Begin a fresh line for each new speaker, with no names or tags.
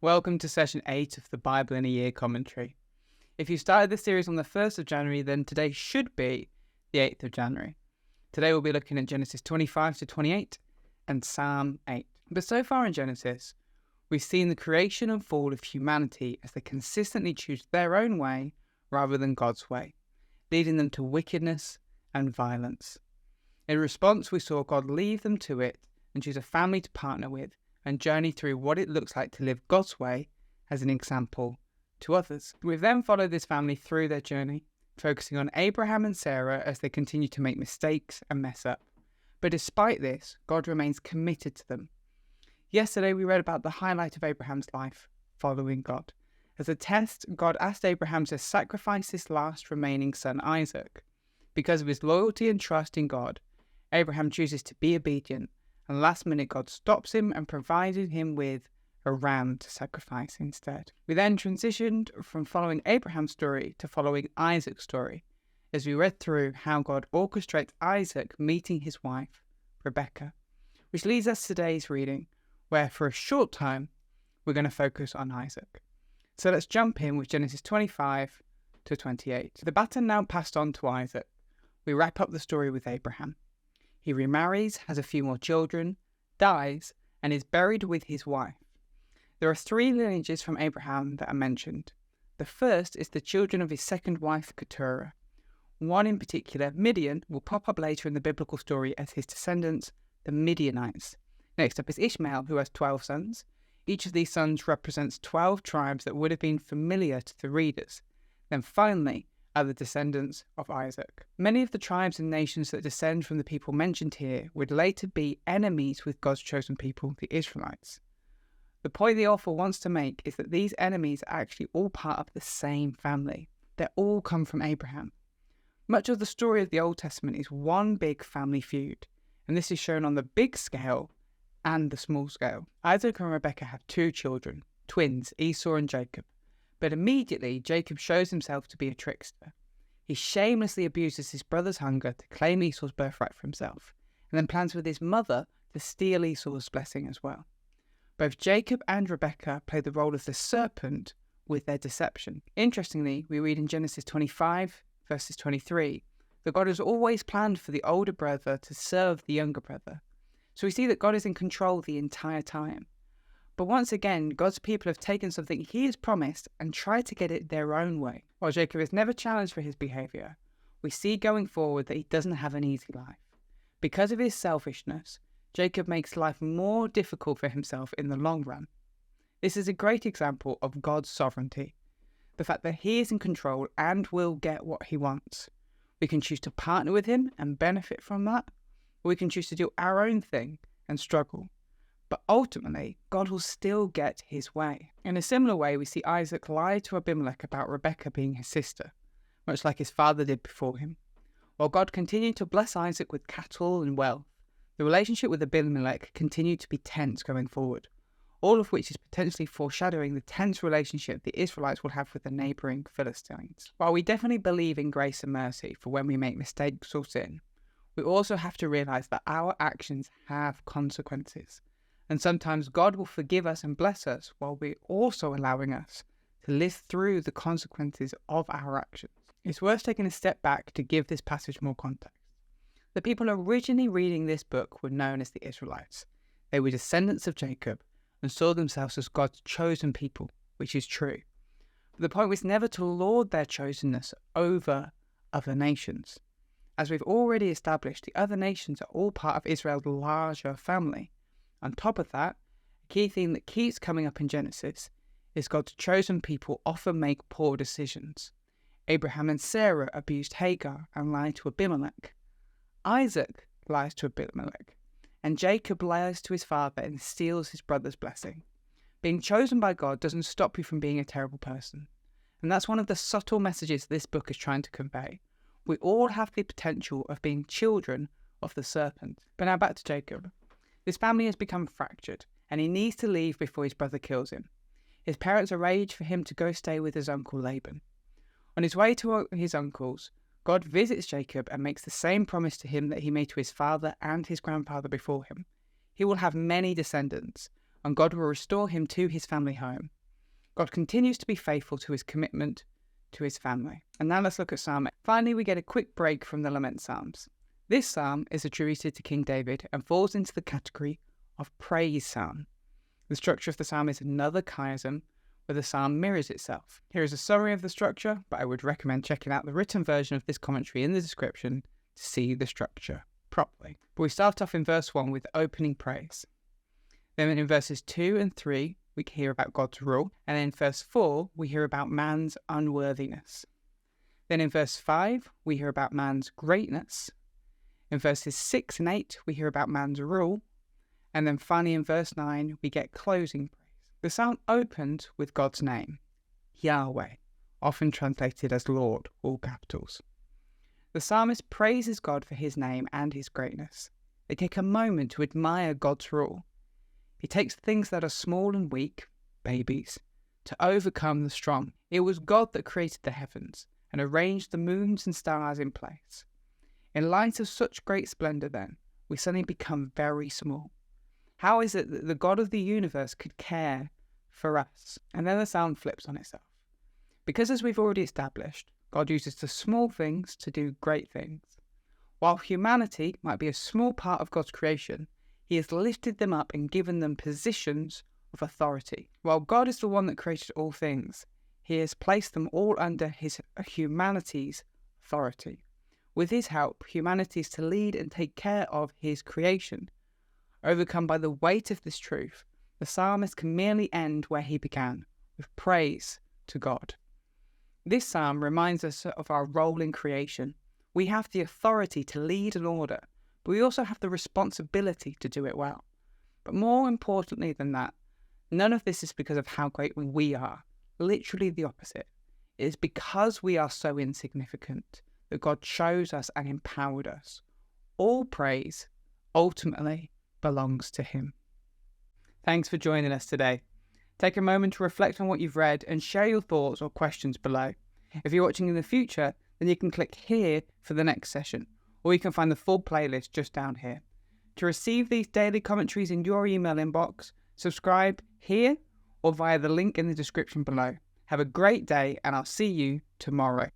Welcome to session 8 of the Bible in a Year commentary. If you started this series on the 1st of January, then today should be the 8th of January. Today we'll be looking at Genesis 25 to 28 and Psalm 8. But so far in Genesis, we've seen the creation and fall of humanity as they consistently choose their own way rather than God's way, leading them to wickedness and violence. In response, we saw God leave them to it and choose a family to partner with and journey through what it looks like to live God's way as an example to others. We've then followed this family through their journey, focusing on Abraham and Sarah as they continue to make mistakes and mess up. But despite this, God remains committed to them. Yesterday we read about the highlight of Abraham's life, following God. As a test, God asked Abraham to sacrifice his last remaining son Isaac. Because of his loyalty and trust in God, Abraham chooses to be obedient, and last minute God stops him and provided him with a ram to sacrifice instead. We then transitioned from following Abraham's story to following Isaac's story, as we read through how God orchestrates Isaac meeting his wife, Rebekah, which leads us to today's reading, where for a short time, we're going to focus on Isaac. So let's jump in with Genesis 25 to 28. The baton now passed on to Isaac. We wrap up the story with Abraham. He remarries, has a few more children, dies, and is buried with his wife. There are 3 lineages from Abraham that are mentioned. The first is the children of his second wife, Keturah. One in particular, Midian, will pop up later in the biblical story as his descendants, the Midianites. Next up is Ishmael, who has 12 sons. Each of these sons represents 12 tribes that would have been familiar to the readers. Then finally are the descendants of Isaac. Many of the tribes and nations that descend from the people mentioned here would later be enemies with God's chosen people, the Israelites. The point the author wants to make is that these enemies are actually all part of the same family. They all come from Abraham. Much of the story of the Old Testament is one big family feud, and this is shown on the big scale and the small scale. Isaac and Rebekah have 2 children, twins, Esau and Jacob. But immediately, Jacob shows himself to be a trickster. He shamelessly abuses his brother's hunger to claim Esau's birthright for himself, and then plans with his mother to steal Esau's blessing as well. Both Jacob and Rebekah play the role of the serpent with their deception. Interestingly, we read in Genesis 25, verses 23, that God has always planned for the older brother to serve the younger brother. So we see that God is in control the entire time. But once again, God's people have taken something he has promised and tried to get it their own way. While Jacob is never challenged for his behaviour, we see going forward that he doesn't have an easy life. Because of his selfishness, Jacob makes life more difficult for himself in the long run. This is a great example of God's sovereignty, the fact that he is in control and will get what he wants. We can choose to partner with him and benefit from that, or we can choose to do our own thing and struggle. But ultimately, God will still get his way. In a similar way, we see Isaac lie to Abimelech about Rebekah being his sister, much like his father did before him. While God continued to bless Isaac with cattle and wealth, the relationship with Abimelech continued to be tense going forward, all of which is potentially foreshadowing the tense relationship the Israelites will have with the neighbouring Philistines. While we definitely believe in grace and mercy for when we make mistakes or sin, we also have to realise that our actions have consequences. And sometimes God will forgive us and bless us while we're also allowing us to live through the consequences of our actions. It's worth taking a step back to give this passage more context. The people originally reading this book were known as the Israelites. They were descendants of Jacob and saw themselves as God's chosen people, which is true. But the point was never to lord their chosenness over other nations. As we've already established, the other nations are all part of Israel's larger family. On top of that, a key theme that keeps coming up in Genesis is God's chosen people often make poor decisions. Abraham and Sarah abused Hagar and lied to Abimelech. Isaac lies to Abimelech, and Jacob lies to his father and steals his brother's blessing. Being chosen by God doesn't stop you from being a terrible person. And that's one of the subtle messages this book is trying to convey. We all have the potential of being children of the serpent. But now back to Jacob. His family has become fractured, and he needs to leave before his brother kills him. His parents arrange for him to go stay with his uncle Laban. On his way to his uncle's, God visits Jacob and makes the same promise to him that he made to his father and his grandfather before him. He will have many descendants, and God will restore him to his family home. God continues to be faithful to his commitment to his family. And now let's look at Psalm 8. Finally, we get a quick break from the Lament Psalms. This psalm is attributed to King David and falls into the category of praise psalm. The structure of the psalm is another chiasm where the psalm mirrors itself. Here is a summary of the structure, but I would recommend checking out the written version of this commentary in the description to see the structure properly. But we start off in verse 1 with opening praise. Then in verses 2 and 3, we hear about God's rule. And in verse 4, we hear about man's unworthiness. Then in verse 5, we hear about man's greatness. In verses 6 and 8, we hear about man's rule. And then finally in verse 9, we get closing praise. The psalm opened with God's name, Yahweh, often translated as Lord, all capitals. The psalmist praises God for his name and his greatness. They take a moment to admire God's rule. He takes things that are small and weak, babies, to overcome the strong. It was God that created the heavens and arranged the moons and stars in place. In light of such great splendour then, we suddenly become very small. How is it that the God of the universe could care for us? And then the psalm flips on itself. Because as we've already established, God uses the small things to do great things. While humanity might be a small part of God's creation, he has lifted them up and given them positions of authority. While God is the one that created all things, he has placed them all under his humanity's authority. With his help, humanity is to lead and take care of his creation. Overcome by the weight of this truth, the psalmist can merely end where he began, with praise to God. This psalm reminds us of our role in creation. We have the authority to lead and order, but we also have the responsibility to do it well. But more importantly than that, none of this is because of how great we are. Literally the opposite. It is because we are so insignificant that God chose us and empowered us. All praise, ultimately, belongs to him. Thanks for joining us today. Take a moment to reflect on what you've read and share your thoughts or questions below. If you're watching in the future, then you can click here for the next session, or you can find the full playlist just down here. To receive these daily commentaries in your email inbox, subscribe here or via the link in the description below. Have a great day, and I'll see you tomorrow.